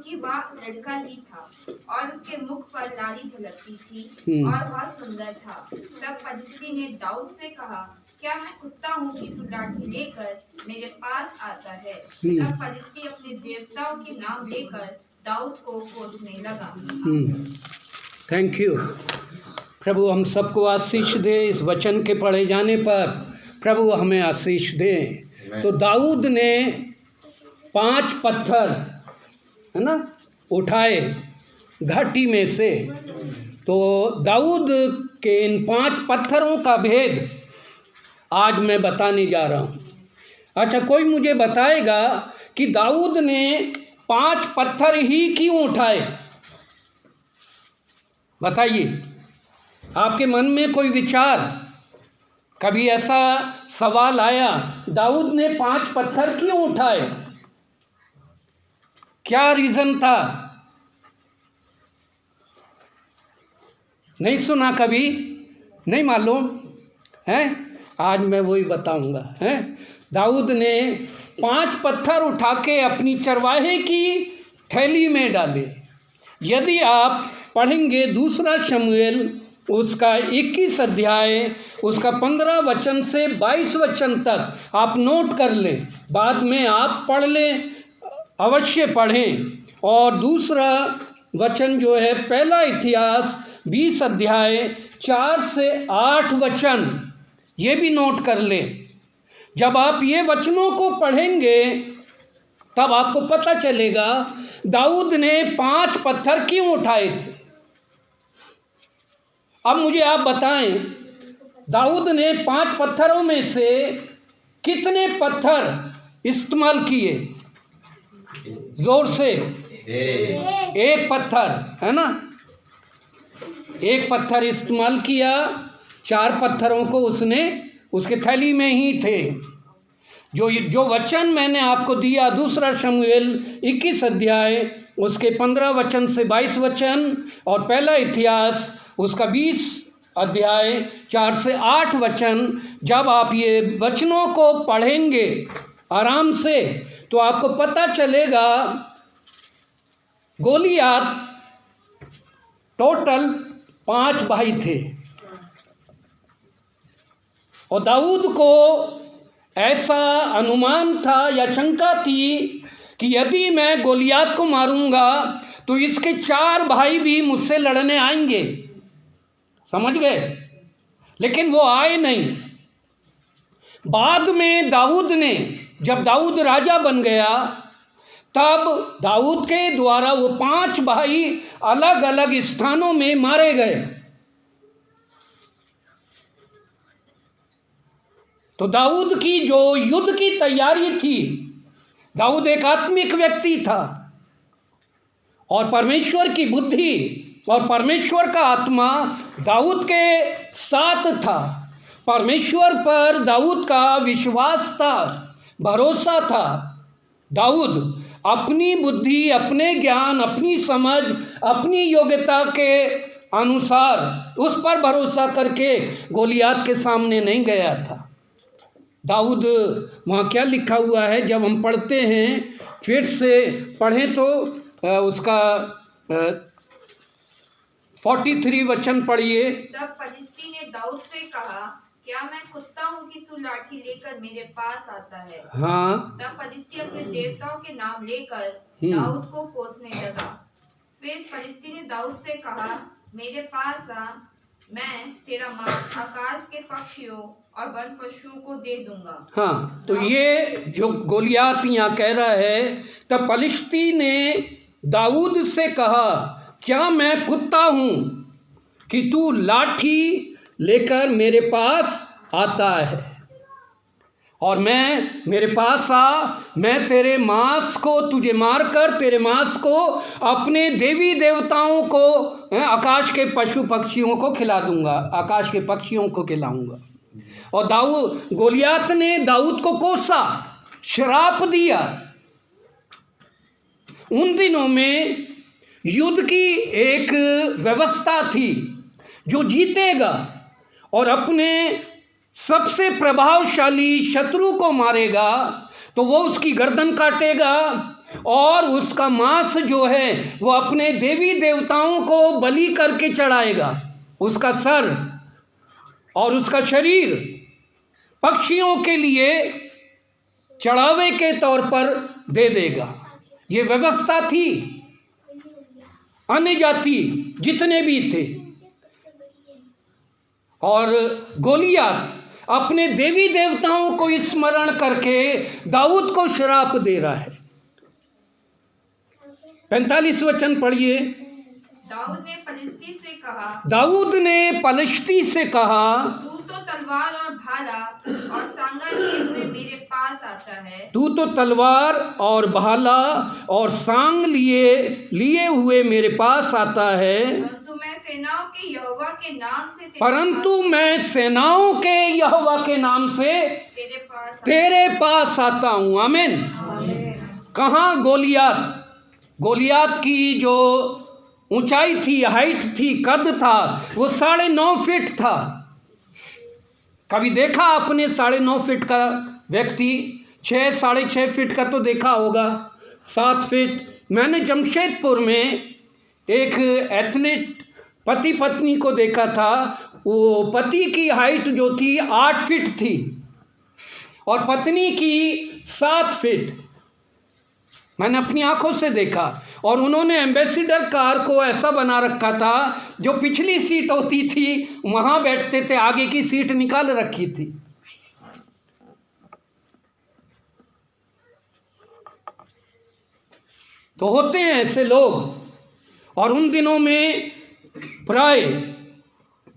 क्योंकि वह लड़का ही था और उसके मुख पर लाली झलकती थी और वह सुंदर था। तब फलिश्ती ने दाऊद से कहा, क्या मैं कुत्ता हूँ कि तू लाठी लेकर मेरे पास आता है? तब फलिश्ती अपने देवताओं के नाम लेकर दाऊद को कोसने लगा। Thank you. प्रभु हम सबको आशीष दे। इस वचन के पढ़े जाने पर प्रभु हमें आशीष दे। तो दाऊद ने 5 पत्थर है ना उठाए घाटी में से। तो दाऊद के इन 5 पत्थरों का भेद आज मैं बताने जा रहा हूँ। अच्छा, कोई मुझे बताएगा कि दाऊद ने 5 पत्थर ही क्यों उठाए? बताइए, आपके मन में कोई विचार, कभी ऐसा सवाल आया दाऊद ने 5 पत्थर क्यों उठाए? क्या रीज़न था? नहीं सुना कभी? नहीं मालूम है? आज मैं वही बताऊंगा। हैं, दाऊद ने 5 पत्थर उठा के अपनी चरवाहे की थैली में डाले। यदि आप पढ़ेंगे 2 शमूएल उसका 21 अध्याय उसका 15 वचन से 22 वचन तक आप नोट कर लें, बाद में आप पढ़ लें, अवश्य पढ़ें। और दूसरा वचन जो है पहला इतिहास 20 अध्याय 4 से 8 वचन, ये भी नोट कर लें। जब आप ये वचनों को पढ़ेंगे तब आपको पता चलेगा दाऊद ने 5 पत्थर क्यों उठाए थे। अब मुझे आप बताएं, दाऊद ने 5 पत्थरों में से कितने पत्थर इस्तेमाल किए? जोर से। 1 पत्थर, है ना? 1 पत्थर इस्तेमाल किया। 4 पत्थरों को उसने उसके थैली में ही थे। जो वचन मैंने आपको दिया 2 शमूएल 21 अध्याय उसके 15 वचन से 22 वचन और पहला इतिहास उसका 20 अध्याय 4 से 8 वचन, जब आप ये वचनों को पढ़ेंगे आराम से तो आपको पता चलेगा गोलियात टोटल 5 भाई थे। और दाऊद को ऐसा अनुमान था या शंका थी कि यदि मैं गोलियात को मारूंगा तो इसके 4 भाई भी मुझसे लड़ने आएंगे। समझ गए? लेकिन वो आए नहीं। बाद में दाऊद ने, जब दाऊद राजा बन गया, तब दाऊद के द्वारा वो 5 भाई अलग अलग स्थानों में मारे गए। तो दाऊद की जो युद्ध की तैयारी थी, दाऊद एक आत्मिक व्यक्ति था और परमेश्वर की बुद्धि और परमेश्वर का आत्मा दाऊद के साथ था। परमेश्वर पर दाऊद का विश्वास था, भरोसा था। दाऊद अपनी बुद्धि, अपने ज्ञान, अपनी समझ, अपनी योग्यता के अनुसार उस पर भरोसा करके गोलियात के सामने नहीं गया था। दाऊद, वहाँ क्या लिखा हुआ है जब हम पढ़ते हैं, फिर से पढ़ें तो उसका 43 वचन पढ़िए। तब फलिश्ती ने दाऊद से कहा, क्या मैं कुत्ता हूँ कि तू लाठी लेकर मेरे पास आता है? हाँ। तब फलिश्ती अपने देवताओं के नाम लेकर दाऊद को कोसने लगा। फिर फलिश्ती ने दाऊद से कहा, मेरे पास आ, मैं तेरा मांस आकाश के पक्षियों और वन पशुओं को दे दूंगा। हाँ, तो ये जो गोलियात यहाँ कह रहा है, तब फलिश्ती ने दाऊद से कहा, क्या मैं कुत्ता हूँ कि तू लाठी लेकर मेरे पास आता है? और मेरे पास आ, मैं तेरे मांस को, तुझे मारकर तेरे मांस को अपने देवी देवताओं को, आकाश के पशु पक्षियों को खिला दूंगा, आकाश के पक्षियों को खिलाऊंगा। और गोलियात ने दाऊद को कोसा, श्राप दिया। उन दिनों में युद्ध की एक व्यवस्था थी, जो जीतेगा और अपने सबसे प्रभावशाली शत्रु को मारेगा तो वो उसकी गर्दन काटेगा और उसका मांस जो है वो अपने देवी देवताओं को बलि करके चढ़ाएगा। उसका सर और उसका शरीर पक्षियों के लिए चढ़ावे के तौर पर दे देगा। ये व्यवस्था थी। अन्य जाति जितने भी थे, और गोलियात अपने देवी देवताओं को स्मरण करके दाऊद को श्राप दे रहा है। 45 वचन पढ़िए। दाऊद ने पलिश्ती से कहा, दाऊद ने पलिश्ती से कहा, तू तो तलवार और भाला और सांगा लिए हुए मेरे पास आता है। तू तो तलवार और भाला और सांग लिए हुए मेरे पास आता है, परंतु मैं सेनाओं के यहोवा के नाम से परंतु मैं सेनाओं के यहोवा के नाम से तेरे पास आता हूँ। आमीन। कहाँ? गोलियात की जो ऊंचाई थी, हाइट थी, कद था, वो 9.5 फीट था। कभी देखा आपने 9.5 फीट का व्यक्ति? 6 साढ़े 6 फीट का तो देखा होगा, 7 फीट। मैंने जमशेदपुर में एक एथलीट पति पत्नी को देखा था। वो पति की हाइट जो थी 8 फीट थी और पत्नी की 7 फीट। मैंने अपनी आंखों से देखा। और उन्होंने एम्बेसडर कार को ऐसा बना रखा था, जो पिछली सीट होती थी वहाँ बैठते थे, आगे की सीट निकाल रखी थी। तो होते हैं ऐसे लोग। और उन दिनों में प्राय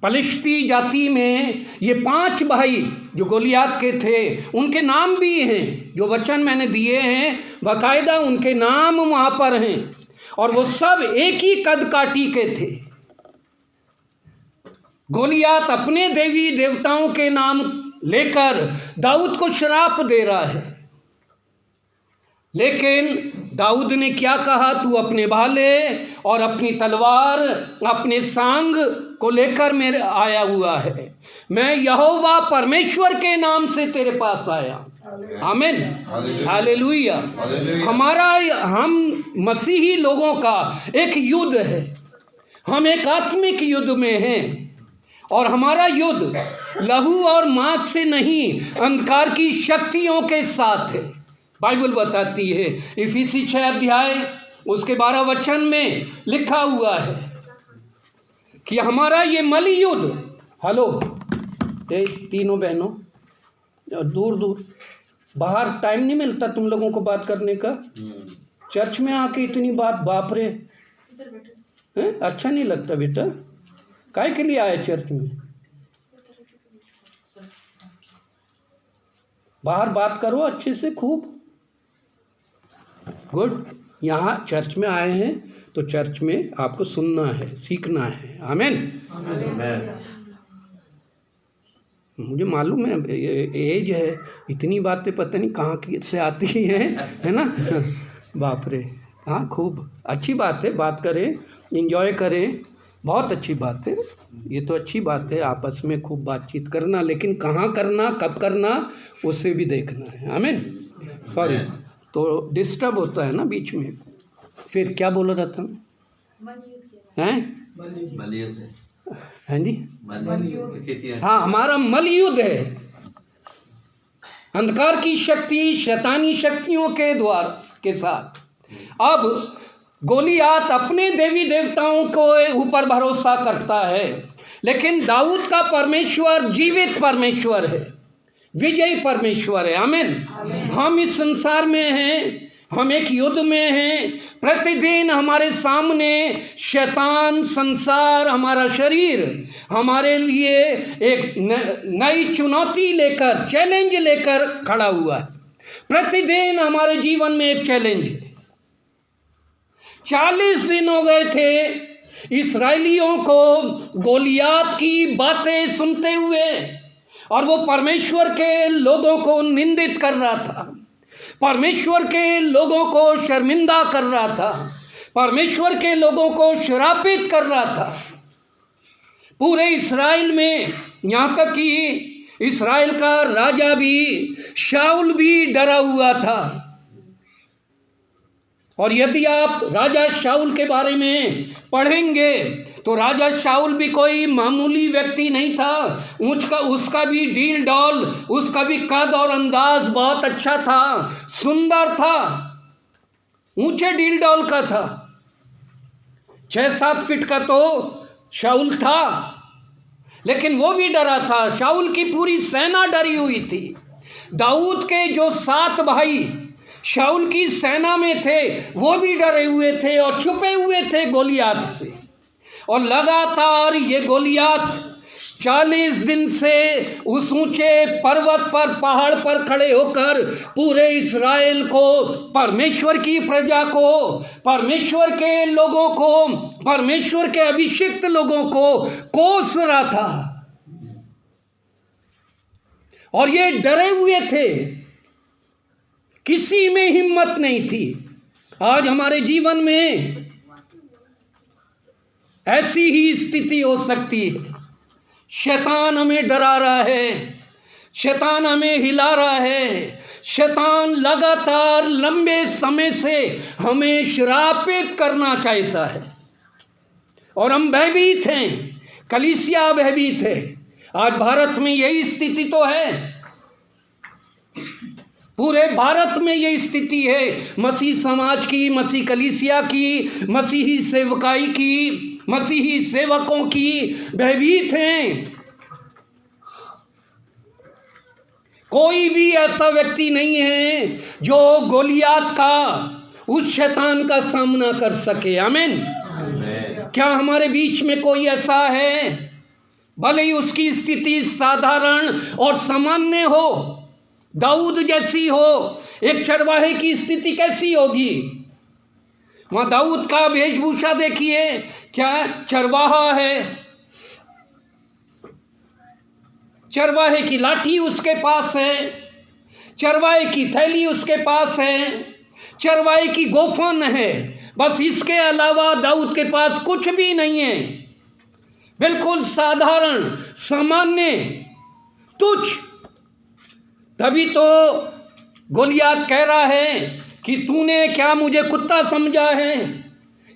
पलिश्ती जाति में ये 5 भाई जो गोलियात के थे, उनके नाम भी हैं। जो वचन मैंने दिए हैं बाकायदा उनके नाम वहाँ पर हैं। और वो सब एक ही कद काठी के थे। गोलियात अपने देवी देवताओं के नाम लेकर दाऊद को श्राप दे रहा है। लेकिन दाऊद ने क्या कहा? तू अपने भाले और अपनी तलवार, अपने सांग को लेकर मेरे आया हुआ है। मैं यहोवा परमेश्वर के नाम से तेरे पास आया। आमीन, हालेलुया। हम मसीही लोगों का एक युद्ध है। हम एक आत्मिक युद्ध में हैं। और हमारा युद्ध लहू और मांस से नहीं, अंधकार की शक्तियों के साथ है। बाइबल बताती है, इफिसी 6 अध्याय उसके 12 वचन में लिखा हुआ है कि हमारा ये मली युद्ध। हेलो ये तीनों बहनों, दूर बाहर टाइम नहीं मिलता तुम लोगों को बात करने का। चर्च में आके इतनी बात, बाप रे, अच्छा नहीं लगता बेटा। काहे के लिए आए चर्च में? बाहर बात करो अच्छे से, खूब गुड। यहाँ चर्च में आए हैं तो चर्च में आपको सुनना है, सीखना है। आमीन। मुझे मालूम है एज है, इतनी बातें पता नहीं कहाँ की से आती हैं, है ना। बाप रे, हाँ खूब अच्छी बात है। बात करें, एंजॉय करें, बहुत अच्छी बात है। ये तो अच्छी बात है आपस में खूब बातचीत करना, लेकिन कहाँ करना, कब करना, उसे भी देखना है। आमीन। सॉरी, तो डिस्टर्ब होता है ना बीच में। फिर क्या बोला था तुम? हैं? हैं जी? हाँ, हमारा मलयुद्ध है अंधकार की शक्ति, शैतानी शक्तियों के द्वार के साथ। अब गोलियात अपने देवी देवताओं को ऊपर भरोसा करता है, लेकिन दाऊद का परमेश्वर जीवित परमेश्वर है, विजयी परमेश्वर है। आमीन। हम इस संसार में हैं, हम एक युद्ध में हैं। प्रतिदिन हमारे सामने शैतान, संसार, हमारा शरीर हमारे लिए एक नई चुनौती लेकर, चैलेंज लेकर खड़ा हुआ है। प्रतिदिन हमारे जीवन में एक चैलेंज है। 40 दिन हो गए थे इस्राएलियों को गोलियात की बातें सुनते हुए, और वो परमेश्वर के लोगों को निंदित कर रहा था, परमेश्वर के लोगों को शर्मिंदा कर रहा था, परमेश्वर के लोगों को श्रापित कर रहा था। पूरे इस्राएल में, यहाँ तक कि इस्राएल का राजा भी, शाऊल भी डरा हुआ था। और यदि आप राजा शाऊल के बारे में पढ़ेंगे तो राजा शाऊल भी कोई मामूली व्यक्ति नहीं था। उसका भी डील डॉल, उसका भी कद और अंदाज बहुत अच्छा था, सुंदर था, ऊंचे डील डॉल का था। 6-7 फीट का तो शाऊल था, लेकिन वो भी डरा था। शाऊल की पूरी सेना डरी हुई थी। दाऊद के जो 7 भाई शाऊल की सेना में थे वो भी डरे हुए थे और छुपे हुए थे गोलियात से। और लगातार ये गोलियात 40 दिन से उस ऊंचे पर्वत पर, पहाड़ पर खड़े होकर पूरे इस्राएल को, परमेश्वर की प्रजा को, परमेश्वर के लोगों को, परमेश्वर के अभिषिक्त लोगों को कोस रहा था। और ये डरे हुए थे, किसी में हिम्मत नहीं थी। आज हमारे जीवन में ऐसी ही स्थिति हो सकती है। शैतान हमें डरा रहा है, शैतान हमें हिला रहा है, शैतान लगातार लंबे समय से हमें श्रापित करना चाहता है और हम भयभीत हैं, कलीसिया भयभीत है। आज भारत में यही स्थिति तो है, पूरे भारत में यही स्थिति है। मसीह समाज की, मसीह कलीसिया की, मसीही सेवकाई की, मसीही सेवकों की भयभीत हैं। कोई भी ऐसा व्यक्ति नहीं है जो गोलियात का, उस शैतान का सामना कर सके। आमीन। क्या हमारे बीच में कोई ऐसा है, भले ही उसकी स्थिति साधारण और सामान्य हो, दाऊद जैसी हो? एक चरवाहे की स्थिति कैसी होगी? वहाँ दाऊद का वेशभूषा देखिए, क्या चरवाहा है, चरवाहे की लाठी उसके पास है, चरवाहे की थैली उसके पास है, चरवाहे की गोफन है, बस इसके अलावा दाऊद के पास कुछ भी नहीं है। बिल्कुल साधारण, सामान्य, तुच्छ। तभी तो गोलियात कह रहा है कि तूने क्या मुझे कुत्ता समझा है,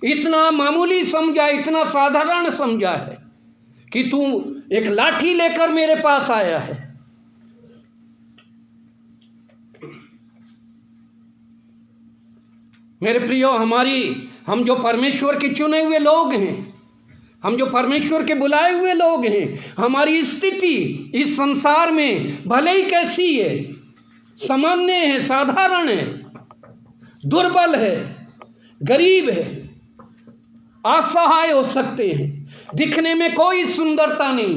इतना मामूली समझा, इतना साधारण समझा है कि तू एक लाठी लेकर मेरे पास आया है। मेरे प्रियो, हम जो परमेश्वर के चुने हुए लोग हैं, हम जो परमेश्वर के बुलाए हुए लोग हैं, हमारी स्थिति इस संसार में भले ही कैसी है, सामान्य है, साधारण है, दुर्बल है, गरीब है, असहाय हो सकते हैं, दिखने में कोई सुंदरता नहीं,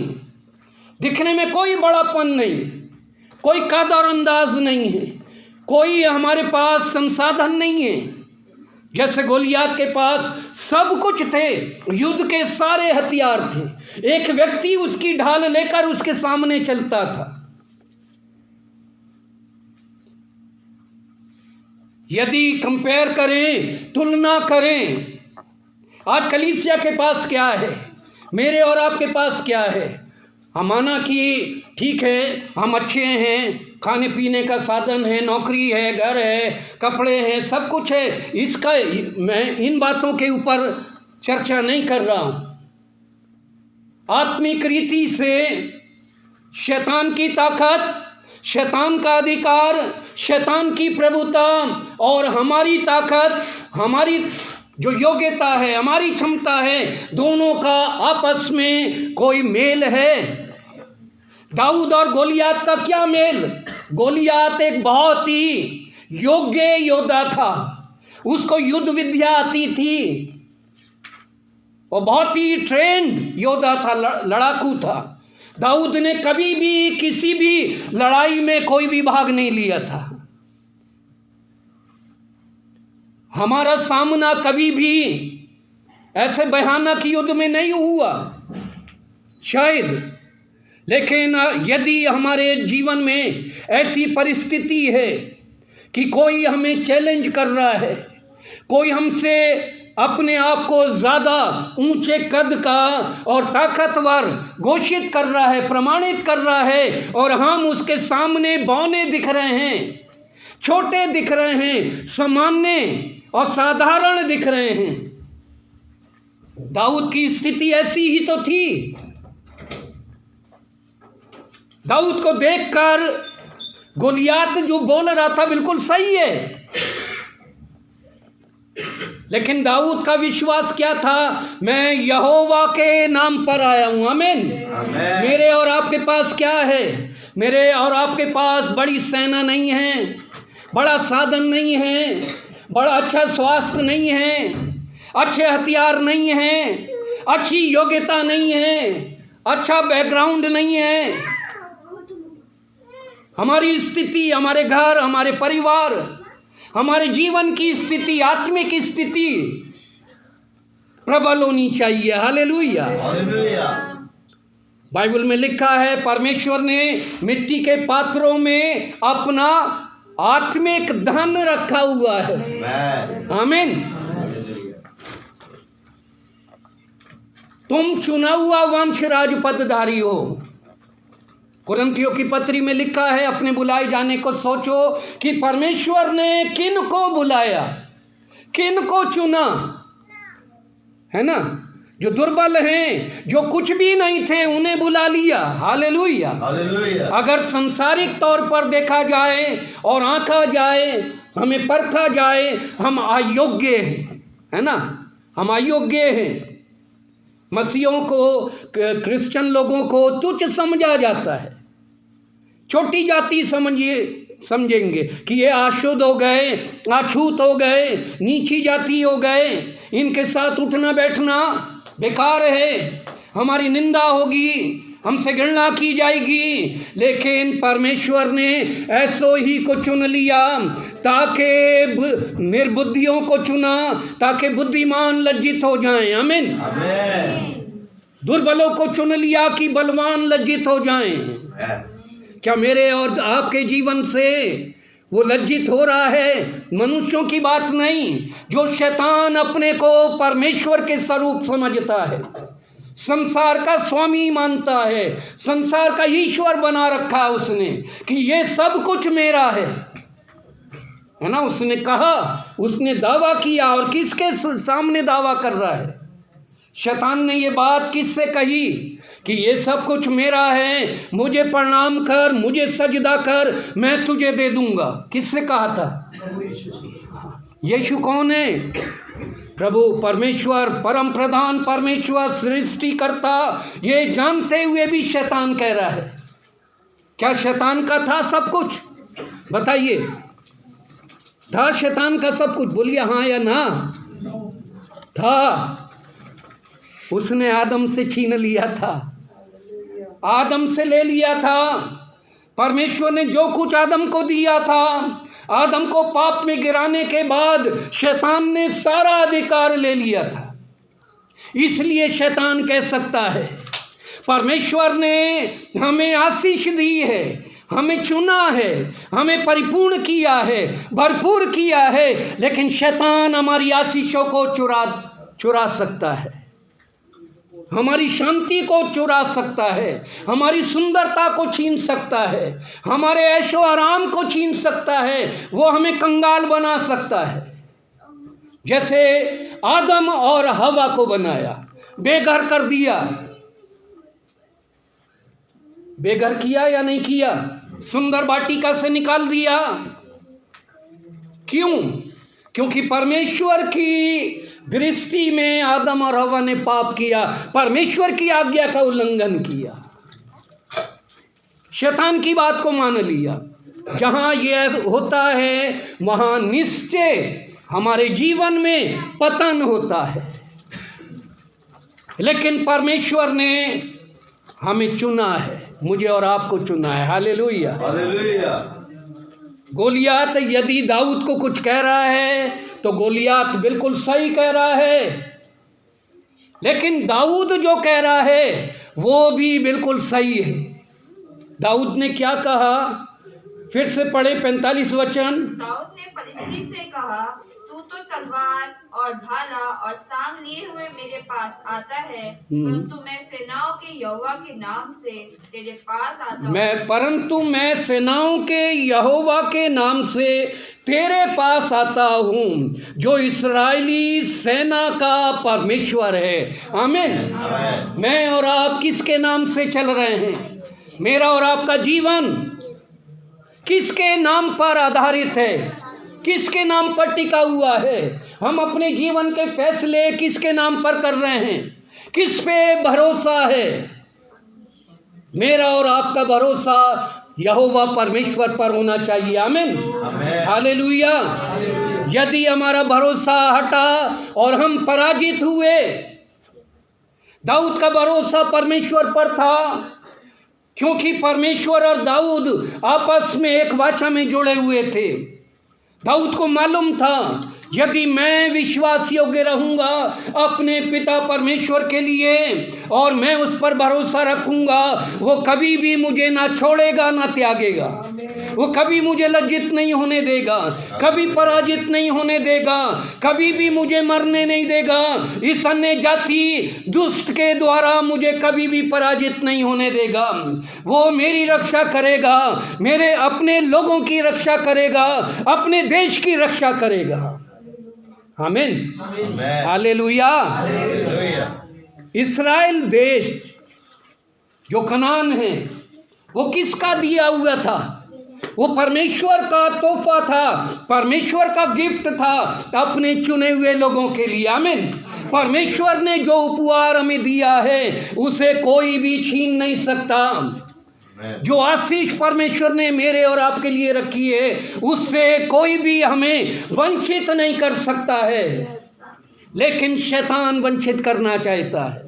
दिखने में कोई बड़ापन नहीं, कोई कद और अंदाज नहीं है, कोई हमारे पास संसाधन नहीं है। जैसे गोलियात के पास सब कुछ थे, युद्ध के सारे हथियार थे, एक व्यक्ति उसकी ढाल लेकर उसके सामने चलता था। यदि कंपेयर करें, तुलना करें, आज कलीसिया के पास क्या है, मेरे और आपके पास क्या है? हम माना कि ठीक है, हम अच्छे हैं, खाने पीने का साधन है, नौकरी है, घर है, कपड़े हैं, सब कुछ है। इसका मैं इन बातों के ऊपर चर्चा नहीं कर रहा हूँ। आत्मिक रीति से शैतान की ताकत, शैतान का अधिकार, शैतान की प्रभुता और हमारी ताकत, हमारी जो योग्यता है, हमारी क्षमता है, दोनों का आपस में कोई मेल है? दाऊद और गोलियात का क्या मेल? गोलियात एक बहुत ही योग्य योद्धा था, उसको युद्ध विद्या आती थी, वो बहुत ही ट्रेंड योद्धा था, लड़ाकू था। दाऊद ने कभी भी किसी भी लड़ाई में कोई भी भाग नहीं लिया था। हमारा सामना कभी भी ऐसे भयानक युद्ध में नहीं हुआ शायद, लेकिन यदि हमारे जीवन में ऐसी परिस्थिति है कि कोई हमें चैलेंज कर रहा है, कोई हमसे अपने आप को ज़्यादा ऊंचे कद का और ताकतवर घोषित कर रहा है, प्रमाणित कर रहा है, और हम उसके सामने बौने दिख रहे हैं, छोटे दिख रहे हैं, सामान्य, और साधारण दिख रहे हैं। दाऊद की स्थिति ऐसी ही तो थी। दाऊद को देखकर गोलियात जो बोल रहा था बिल्कुल सही है, लेकिन दाऊद का विश्वास क्या था? मैं यहोवा के नाम पर आया हूं। आमीन। मेरे और आपके पास क्या है? मेरे और आपके पास बड़ी सेना नहीं है, बड़ा साधन नहीं है, बड़ा अच्छा स्वास्थ्य नहीं है, अच्छे हथियार नहीं है, अच्छी योग्यता नहीं है, अच्छा बैकग्राउंड नहीं है। हमारी स्थिति, हमारे घर, हमारे परिवार, हमारे जीवन की स्थिति, आत्मिक स्थिति प्रबल होनी चाहिए। हालेलुया। बाइबल में लिखा है परमेश्वर ने मिट्टी के पात्रों में अपना आत्मिक धन रखा हुआ है। आमीन। तुम चुना हुआ वंश राजपदधारी हो। कुरिन्थियों की पत्री में लिखा है अपने बुलाए जाने को सोचो कि परमेश्वर ने किन को बुलाया, किन को चुना, है ना? जो दुर्बल हैं, जो कुछ भी नहीं थे, उन्हें बुला लिया। हालेलुया। अगर सांसारिक तौर पर देखा जाए और आंका जाए, हमें परखा जाए, हम अयोग्य हैं, है ना? हम अयोग्य हैं। मसीहों को, क्रिश्चियन लोगों को तुच्छ समझा जाता है, छोटी जाति समझेंगे कि ये अशुद्ध हो गए, अछूत हो गए, नीची जाति हो गए, इनके साथ उठना बैठना बेकार है, हमारी निंदा होगी, हमसे घृणा की जाएगी। लेकिन परमेश्वर ने ऐसो ही को चुन लिया, ताकि निर्बुद्धियों को चुना, ताकि बुद्धिमान लज्जित हो जाएं। आमीन। दुर्बलों को चुन लिया कि बलवान लज्जित हो जाएं। क्या मेरे और आपके जीवन से वो लज्जित हो रहा है? मनुष्यों की बात नहीं, जो शैतान अपने को परमेश्वर के स्वरूप समझता है, संसार का स्वामी मानता है, संसार का ईश्वर बना रखा है उसने कि ये सब कुछ मेरा है ना? उसने कहा, उसने दावा किया, और किसके सामने दावा कर रहा है? शैतान ने ये बात किससे कही कि ये सब कुछ मेरा है, मुझे प्रणाम कर, मुझे सजदा कर, मैं तुझे दे दूंगा। किससे कहा था? यीशु कौन है? प्रभु परमेश्वर, परम प्रधान परमेश्वर, सृष्टिकर्ता। ये जानते हुए भी शैतान कह रहा है। क्या शैतान का था सब कुछ? बताइए, था शैतान का सब कुछ? बोलिए हाँ या ना। था। उसने आदम से छीन लिया था, आदम से ले लिया था। परमेश्वर ने जो कुछ आदम को दिया था, आदम को पाप में गिराने के बाद शैतान ने सारा अधिकार ले लिया था। इसलिए शैतान कह सकता है परमेश्वर ने हमें आशीष दी है, हमें चुना है, हमें परिपूर्ण किया है, भरपूर किया है, लेकिन शैतान हमारी आशीषों को चुरा सकता है, हमारी शांति को चुरा सकता है, हमारी सुंदरता को छीन सकता है, हमारे ऐशो आराम को छीन सकता है, वो हमें कंगाल बना सकता है। जैसे आदम और हवा को बनाया, बेघर कर दिया। बेघर किया या नहीं किया? सुंदर वाटिका से निकाल दिया। क्यों? क्योंकि परमेश्वर की दृष्टि में आदम और हवा ने पाप किया, परमेश्वर की आज्ञा का उल्लंघन किया, शैतान की बात को मान लिया। जहां यह होता है वहां निश्चय हमारे जीवन में पतन होता है। लेकिन परमेश्वर ने हमें चुना है, मुझे और आपको चुना है। Hallelujah, hallelujah. गोलियात यदि दाऊद को कुछ कह रहा है तो गोलियात बिल्कुल सही कह रहा है, लेकिन दाऊद जो कह रहा है वो भी बिल्कुल सही है। दाऊद ने क्या कहा? फिर से पढ़े 45 वचन। दाऊद ने फलिस्ती से कहा, तू तो तलवार और भाला और सांग लिए हुए मेरे पास आता है, परंतु मैं सेनाओं के यहोवा के नाम से तेरे पास आता हूँ। परंतु मैं सेनाओं के यहोवा के नाम से तेरे पास आता हूँ, जो इस्राएली सेना का परमेश्वर है। आमीन। मैं और आप किसके नाम से चल रहे हैं? मेरा और आपका जीवन किसके नाम पर आधारित है? किसके नाम पर टिका हुआ है? हम अपने जीवन के फैसले किसके नाम पर कर रहे हैं? किस पे भरोसा है? मेरा और आपका भरोसा यहोवा परमेश्वर पर होना चाहिए। आमीन, हालेलुया। यदि हमारा भरोसा हटा और हम पराजित हुए, दाऊद का भरोसा परमेश्वर पर था, क्योंकि परमेश्वर और दाऊद आपस में एक वाचा में जुड़े हुए थे। दाऊद को मालूम था, यदि मैं विश्वास योग्य रहूंगा अपने पिता परमेश्वर के लिए और मैं उस पर भरोसा रखूंगा, वो कभी भी मुझे ना छोड़ेगा ना त्यागेगा। वो कभी मुझे लज्जित नहीं होने देगा, कभी पराजित नहीं होने देगा, कभी भी मुझे मरने नहीं देगा। इस अन्य जाति दुष्ट के द्वारा मुझे कभी भी पराजित नहीं होने देगा। वो मेरी रक्षा करेगा, मेरे अपने लोगों की रक्षा करेगा, अपने देश की रक्षा करेगा। आमीन, हालेलुया। इस्राएल देश जो कनान है, वो किसका दिया हुआ था? वो परमेश्वर का तोहफा था, परमेश्वर का गिफ्ट था अपने चुने हुए लोगों के लिए। आमीन। परमेश्वर ने जो उपहार हमें दिया है उसे कोई भी छीन नहीं सकता। जो आशीष परमेश्वर ने मेरे और आपके लिए रखी है उससे कोई भी हमें वंचित नहीं कर सकता है, लेकिन शैतान वंचित करना चाहता है।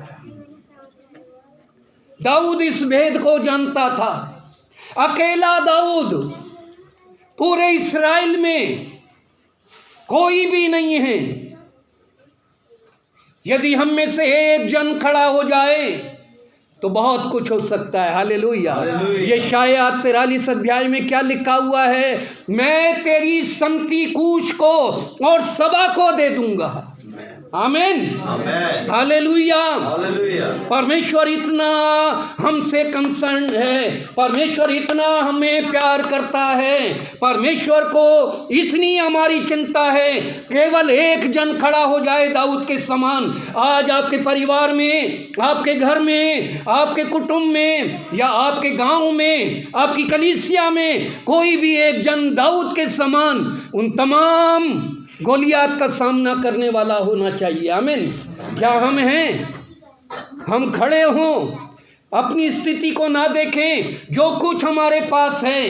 दाऊद इस भेद को जानता था। अकेला दाऊद, पूरे इस्राएल में कोई भी नहीं है। यदि हम में से एक जन खड़ा हो जाए तो बहुत कुछ हो सकता है। हालेलुया। यशायाह 43 अध्याय में क्या लिखा हुआ है? मैं तेरी संगति कूश को और सबा को दे दूंगा। आमीन, हालेलुया। परमेश्वर इतना हमसे कंसर्न है, परमेश्वर इतना हमें प्यार करता है, परमेश्वर को इतनी हमारी चिंता है। केवल एक जन खड़ा हो जाए दाऊद के समान। आज आपके परिवार में, आपके घर में, आपके कुटुंब में या आपके गांव में, आपकी कलीसिया में कोई भी एक जन दाऊद के समान उन तमाम गोलियात का सामना करने वाला होना चाहिए। आमीन। क्या हम हैं? हम खड़े हों, अपनी स्थिति को ना देखें। जो कुछ हमारे पास है,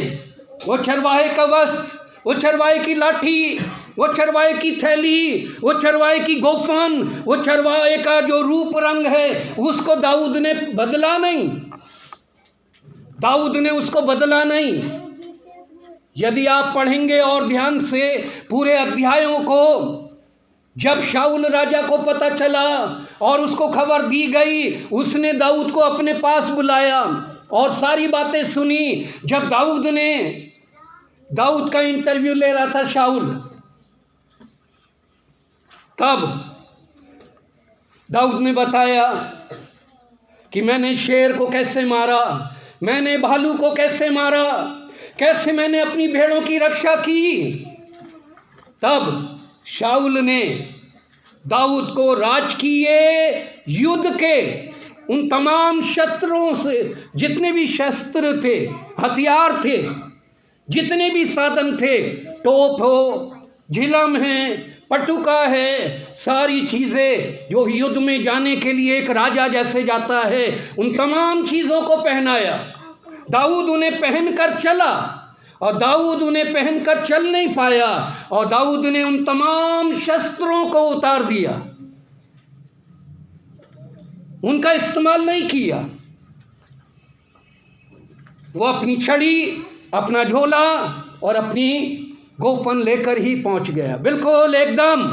वो चरवाहे का वस्त्र, वो चरवाहे की लाठी, वो चरवाहे की थैली, वो चरवाहे की गोफन, वो चरवाहे का जो रूप रंग है, उसको दाऊद ने बदला नहीं। दाऊद ने उसको बदला नहीं। यदि आप पढ़ेंगे और ध्यान से पूरे अध्यायों को, जब शाऊल राजा को पता चला और उसको खबर दी गई, उसने दाऊद को अपने पास बुलाया और सारी बातें सुनी। जब दाऊद का इंटरव्यू ले रहा था शाऊल, तब दाऊद ने बताया कि मैंने शेर को कैसे मारा, मैंने भालू को कैसे मारा, कैसे मैंने अपनी भेड़ों की रक्षा की। तब शाऊल ने दाऊद को राजकीय युद्ध के उन तमाम शस्त्रों से, जितने भी शस्त्र थे, हथियार थे, जितने भी साधन थे, टोप हो, झिलम है, पटुका है, सारी चीज़ें जो युद्ध में जाने के लिए एक राजा जैसे जाता है, उन तमाम चीज़ों को पहनाया। दाऊद उन्हें पहनकर चला और दाऊद उन्हें पहनकर चल नहीं पाया और दाऊद ने उन तमाम शस्त्रों को उतार दिया, उनका इस्तेमाल नहीं किया। वो अपनी छड़ी, अपना झोला और अपनी गोफन लेकर ही पहुंच गया, बिल्कुल एकदम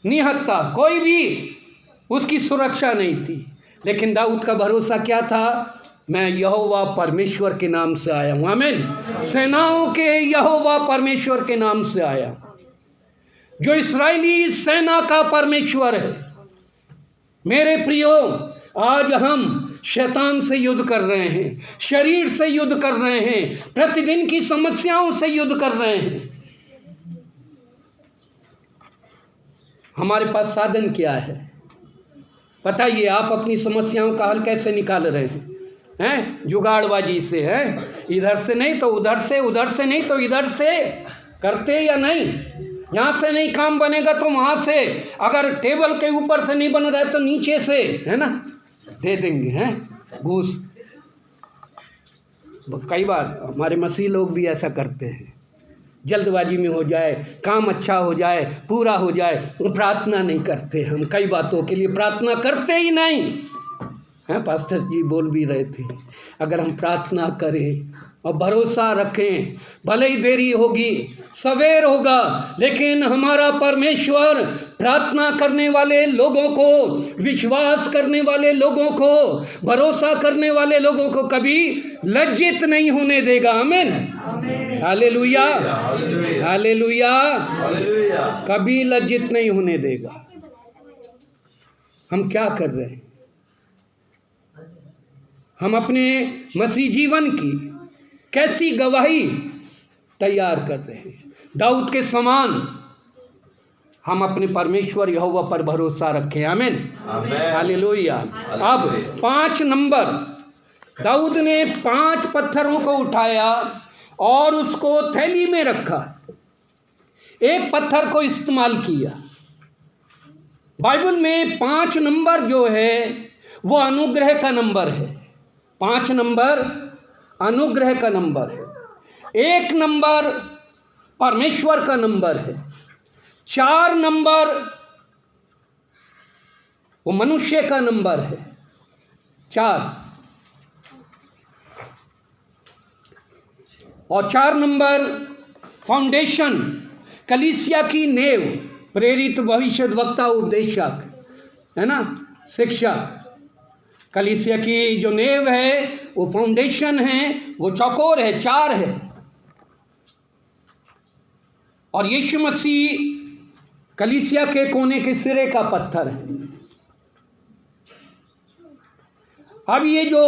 निहत्था, कोई भी उसकी सुरक्षा नहीं थी। लेकिन दाऊद का भरोसा क्या था? मैं यहोवा परमेश्वर के नाम से आया हूँ। आमीन। सेनाओं के यहोवा परमेश्वर के नाम से आया। जो इस्राएली सेना का परमेश्वर है। मेरे प्रियो, आज हम शैतान से युद्ध कर रहे हैं, शरीर से युद्ध कर रहे हैं, प्रतिदिन की समस्याओं से युद्ध कर रहे हैं। हमारे पास साधन क्या है? बताइए, आप अपनी समस्याओं का हल कैसे निकाल रहे हैं? जुगाड़बाजी से है, इधर से नहीं तो उधर से, उधर से नहीं तो इधर से, करते या नहीं? यहाँ से नहीं काम बनेगा तो वहाँ से, अगर टेबल के ऊपर से नहीं बन रहा है तो नीचे से, है ना, दे देंगे हैं घूस। कई बार हमारे मसीह लोग भी ऐसा करते हैं, जल्दबाजी में हो जाए, काम अच्छा हो जाए, पूरा हो जाए, प्रार्थना नहीं करते। हम कई बातों के लिए प्रार्थना करते ही नहीं हैं। पास्टर जी बोल भी रहे थे, अगर हम प्रार्थना करें और भरोसा रखें, भले ही देरी होगी, सवेर होगा, लेकिन हमारा परमेश्वर प्रार्थना करने वाले लोगों को, विश्वास करने वाले लोगों को, भरोसा करने वाले लोगों को कभी लज्जित नहीं होने देगा। आमीन, हालेलुया, हालेलुया, कभी लज्जित नहीं होने देगा। हम क्या कर रहे हैं? हम अपने मसीह जीवन की कैसी गवाही तैयार कर रहे हैं? दाऊद के समान हम अपने परमेश्वर यहोवा पर भरोसा रखें। आमीन, हालेलुया। अब 5 नंबर, दाऊद ने 5 पत्थरों को उठाया और उसको थैली में रखा, एक पत्थर को इस्तेमाल किया। बाइबल में 5 नंबर जो है वो अनुग्रह का नंबर है। 5 नंबर अनुग्रह का नंबर है। 1 नंबर परमेश्वर का नंबर है। 4 नंबर वो मनुष्य का नंबर है। 4 और 4 नंबर फाउंडेशन, कलीसिया की नेव, प्रेरित, भविष्यद्वक्ता, उपदेशक, है ना, शिक्षक। कलीसिया की जो नेव है, वो फाउंडेशन है, वो चौकोर है, 4 है। और यीशु मसीह कलीसिया के कोने के सिरे का पत्थर है। अब ये जो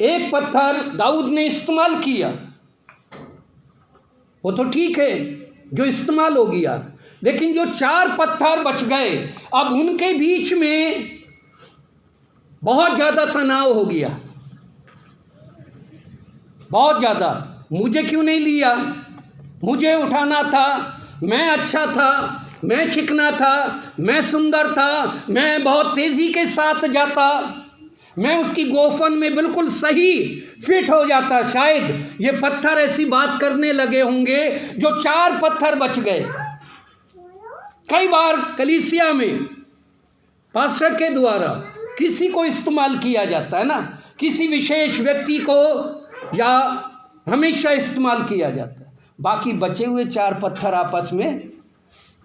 एक पत्थर दाऊद ने इस्तेमाल किया वो तो ठीक है, जो इस्तेमाल हो गया, लेकिन जो 4 पत्थर बच गए, अब उनके बीच में बहुत ज़्यादा तनाव हो गया, बहुत ज़्यादा। मुझे क्यों नहीं लिया? मुझे उठाना था, मैं अच्छा था, मैं चिकना था, मैं सुंदर था, मैं बहुत तेज़ी के साथ जाता, मैं उसकी गोफन में बिल्कुल सही फिट हो जाता। शायद ये पत्थर ऐसी बात करने लगे होंगे, जो 4 पत्थर बच गए। कई बार कलीसिया में पास्टर के द्वारा किसी को इस्तेमाल किया जाता है ना, किसी विशेष व्यक्ति को, या हमेशा इस्तेमाल किया जाता है। बाकी बचे हुए 4 पत्थर आपस में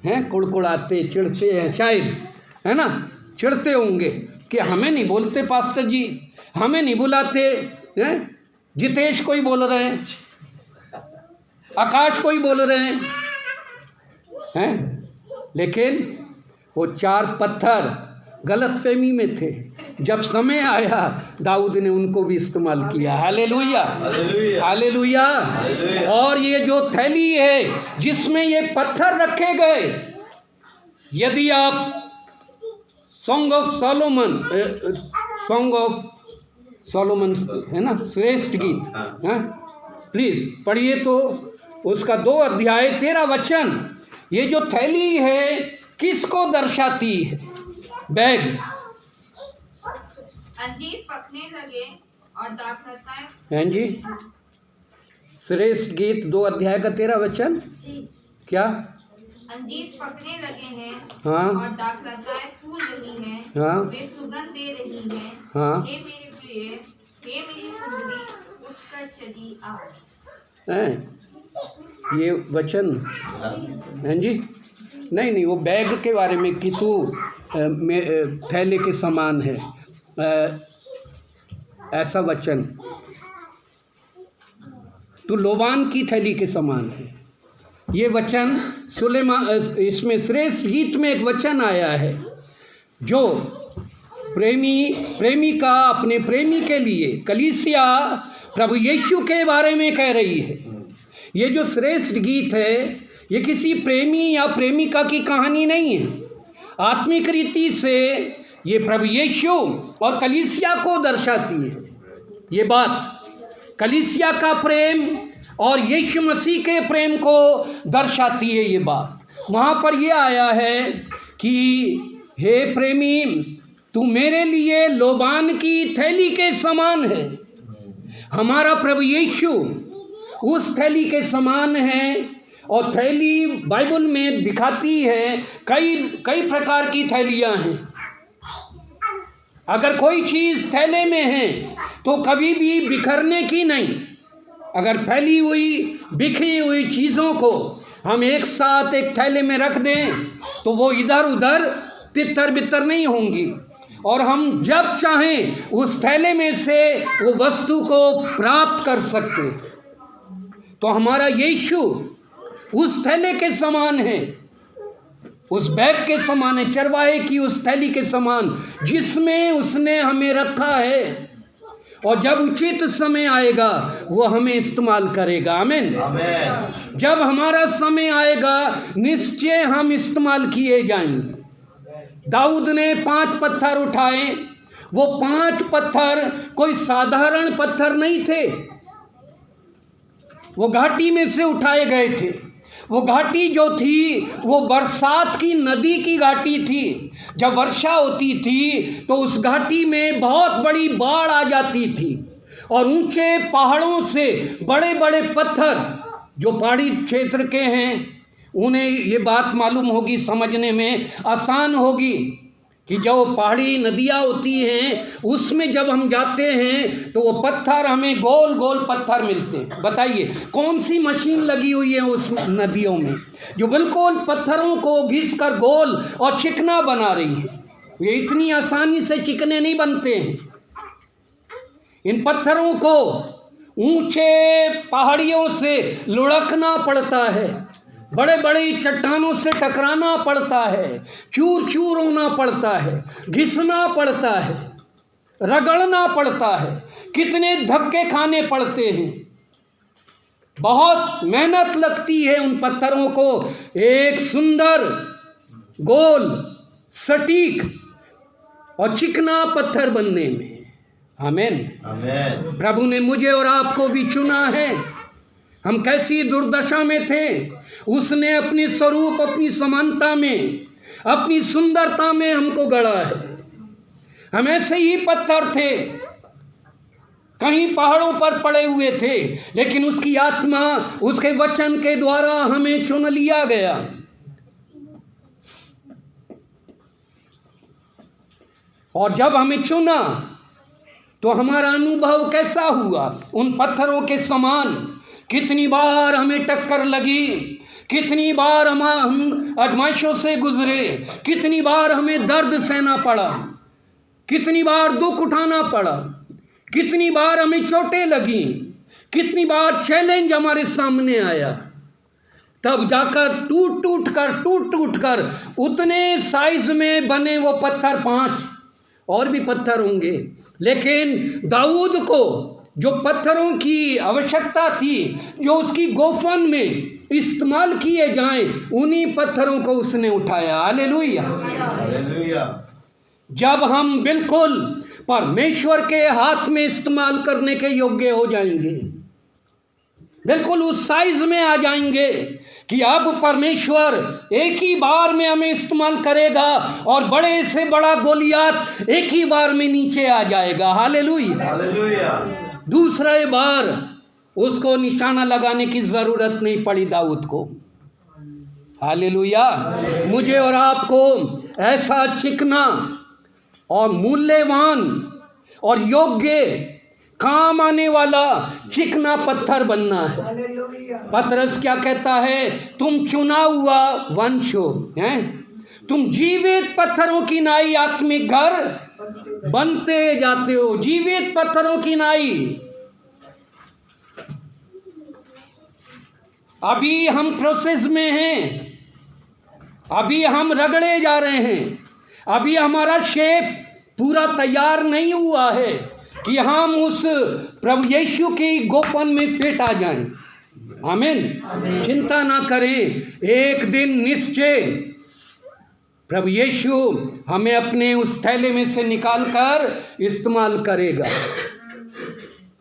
हैं, कुड़कुड़ाते, चिढ़ते हैं, शायद, है ना, चिढ़ते होंगे कि हमें नहीं बोलते पास्टर जी, हमें नहीं बुलाते हैं। जितेश को ही बोल रहे हैं, आकाश को ही बोल रहे हैं। लेकिन वो 4 पत्थर गलतफहमी में थे। जब समय आया, दाऊद ने उनको भी इस्तेमाल किया। Hallelujah, hallelujah. और ये जो थैली है जिसमें ये पत्थर रखे गए, यदि आप सॉन्ग ऑफ सोलोमन है ना, श्रेष्ठ गीत, हाँ, प्लीज पढ़िए तो उसका 2 अध्याय 13 वचन। ये जो थैली है किसको दर्शाती है? बैग। अंजीर पकने लगे और दाख लगता है। हैं जी, श्रेष्ठ गीत 2 अध्याय का 13 वचन जी। क्या? अंजीर पकने लगे हैं, हाँ, और दाख लगता है, फूल रही हैं, हाँ, वे सुगंध दे रही हैं। हाँ। हे मेरे प्रिय, हे मेरी सुंदरी, उठकर चली आ। हैं ये वचन हैं जी? नहीं, वो बैग के बारे में कि तू थैले के समान है, ऐसा वचन। तू लोबान की थैली के समान है। ये वचन सुलेमान, इसमें श्रेष्ठ गीत में एक वचन आया है जो प्रेमिका अपने प्रेमी के लिए, कलीसिया प्रभु यीशु के बारे में कह रही है। ये जो श्रेष्ठ गीत है ये किसी प्रेमी या प्रेमिका की कहानी नहीं है। आत्मिक रीति से ये प्रभु यीशु और कलीसिया को दर्शाती है। ये बात कलीसिया का प्रेम और यीशु मसीह के प्रेम को दर्शाती है। ये बात वहाँ पर ये आया है कि हे प्रेमी, तू मेरे लिए लोबान की थैली के समान है। हमारा प्रभु यीशु उस थैली के समान है। और थैली बाइबल में दिखाती है कई प्रकार की थैलियाँ हैं। अगर कोई चीज़ थैले में है तो कभी भी बिखरने की नहीं। अगर फैली हुई बिखरी हुई चीज़ों को हम एक साथ एक थैले में रख दें तो वो इधर उधर तितर बितर नहीं होंगी, और हम जब चाहें उस थैले में से वो वस्तु को प्राप्त कर सकते। तो हमारा यीशु उस थैले के समान है, उस बैग के समान है, चरवाहे की उस थैली के समान जिसमें उसने हमें रखा है। और जब उचित समय आएगा वो हमें इस्तेमाल करेगा। आमीन। आमीन। जब हमारा समय आएगा निश्चय हम इस्तेमाल किए जाएंगे। दाऊद ने 5 पत्थर उठाए। वो 5 पत्थर कोई साधारण पत्थर नहीं थे, वो घाटी में से उठाए गए थे। वो घाटी जो थी वो बरसात की नदी की घाटी थी। जब वर्षा होती थी तो उस घाटी में बहुत बड़ी बाढ़ आ जाती थी, और ऊंचे पहाड़ों से बड़े बड़े पत्थर, जो पहाड़ी क्षेत्र के हैं उन्हें ये बात मालूम होगी, समझने में आसान होगी कि जो पहाड़ी नदियाँ होती हैं उसमें जब हम जाते हैं तो वो पत्थर हमें गोल गोल पत्थर मिलते हैं। बताइए कौन सी मशीन लगी हुई है उस नदियों में जो बिल्कुल पत्थरों को घिस कर गोल और चिकना बना रही है। ये इतनी आसानी से चिकने नहीं बनते हैं। इन पत्थरों को ऊंचे पहाड़ियों से लुढ़कना पड़ता है, बड़े बड़ी चट्टानों से टकराना पड़ता है, चूर चूर होना पड़ता है, घिसना पड़ता है, रगड़ना पड़ता है, कितने धक्के खाने पड़ते हैं। बहुत मेहनत लगती है उन पत्थरों को एक सुंदर गोल सटीक और चिकना पत्थर बनने में। आमीन। आमीन। प्रभु ने मुझे और आपको भी चुना है। हम कैसी दुर्दशा में थे, उसने अपनी स्वरूप, अपनी समानता में, अपनी सुंदरता में हमको गढ़ा है। हम ऐसे ही पत्थर थे, कहीं पहाड़ों पर पड़े हुए थे, लेकिन उसकी आत्मा उसके वचन के द्वारा हमें चुन लिया गया। और जब हमें चुना तो हमारा अनुभव कैसा हुआ? उन पत्थरों के समान। कितनी बार हमें टक्कर लगी, कितनी बार हम आजमाइशों से गुजरे, कितनी बार हमें दर्द सहना पड़ा, कितनी बार दुख उठाना पड़ा, कितनी बार हमें चोटें लगी, कितनी बार चैलेंज हमारे सामने आया। तब जाकर टूट टूट कर उतने साइज में बने वो पत्थर 5, और भी पत्थर होंगे, लेकिन दाऊद को जो पत्थरों की आवश्यकता थी, जो उसकी गोफन में इस्तेमाल किए जाएं, उन्हीं पत्थरों को उसने उठाया। हालेलुया। हालेलुया। जब हम बिल्कुल परमेश्वर के हाथ में इस्तेमाल करने के योग्य हो जाएंगे, बिल्कुल उस साइज में आ जाएंगे कि अब परमेश्वर एक ही बार में हमें इस्तेमाल करेगा और बड़े से बड़ा गोलियात एक ही बार में नीचे आ जाएगा। हालेलुया। हालेलुया। दूसरे बार उसको निशाना लगाने की ज़रूरत नहीं पड़ी दाऊद को। हालेलुया। मुझे और आपको ऐसा चिकना और मूल्यवान और योग्य काम आने वाला चिकना पत्थर बनना है। पतरस क्या कहता है? तुम चुना हुआ वंश हो, हैं? तुम जीवित पत्थरों की नाई आत्मिक घर बनते जाते हो। जीवित पत्थरों की नाई। अभी हम प्रोसेस में हैं, अभी हम रगड़े जा रहे हैं, अभी हमारा शेप पूरा तैयार नहीं हुआ है कि हम उस प्रभु यीशु की गोपन में फिट आ जाएं। आमीन। चिंता ना करें, एक दिन निश्चय प्रभु यीशु हमें अपने उस थैले में से निकाल कर इस्तेमाल करेगा।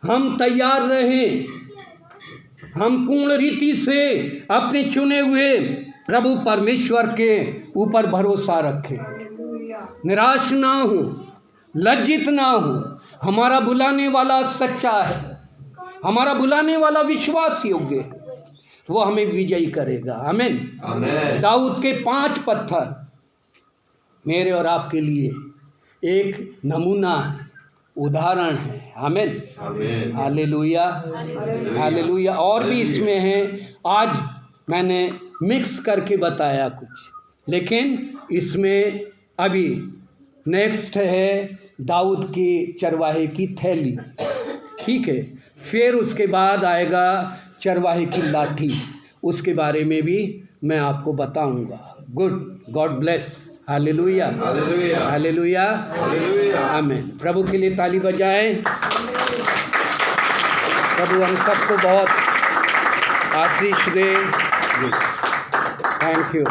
हम तैयार रहें, हम पूर्ण रीति से अपने चुने हुए प्रभु परमेश्वर के ऊपर भरोसा रखें, निराश ना हो, लज्जित ना हो। हमारा बुलाने वाला सच्चा है, हमारा बुलाने वाला विश्वास योग्य है, वो हमें विजयी करेगा। आमीन। दाऊद के 5 पत्थर मेरे और आपके लिए एक नमूना है, उदाहरण है। आमीन। Hallelujah, hallelujah. और भी इसमें हैं, आज मैंने मिक्स करके बताया कुछ, लेकिन इसमें अभी नेक्स्ट है दाऊद की चरवाहे की थैली, ठीक है। फिर उसके बाद आएगा चरवाहे की लाठी, उसके बारे में भी मैं आपको बताऊंगा। God bless. हालेलुया, हालेलुया, आमीन। प्रभु के लिए ताली बजाएं। प्रभु हम सबको बहुत आशीष दे। Thank you.